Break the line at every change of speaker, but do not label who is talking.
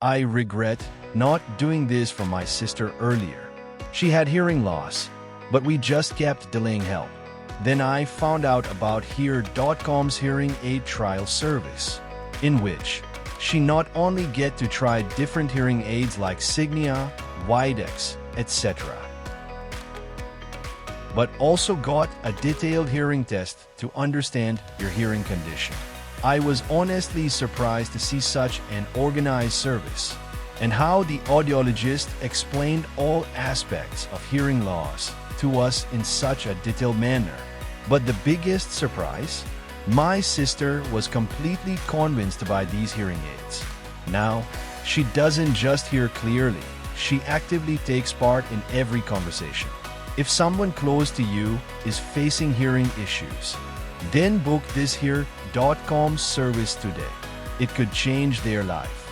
I regret not doing this for my sister earlier. She had hearing loss, but we just kept delaying help. Then I found out about Hear.com's hearing aid trial service, in which she not only get to try different hearing aids like Signia, Widex, etc., but also got a detailed hearing test to understand your hearing condition. I was honestly surprised to see such an organized service and how the audiologist explained all aspects of hearing loss to us in such a detailed manner. But the biggest surprise? My sister was completely convinced by these hearing aids. Now, she doesn't just hear clearly, she actively takes part in every conversation. If someone close to you is facing hearing issues, then book this Hear.com service today. It could change their life.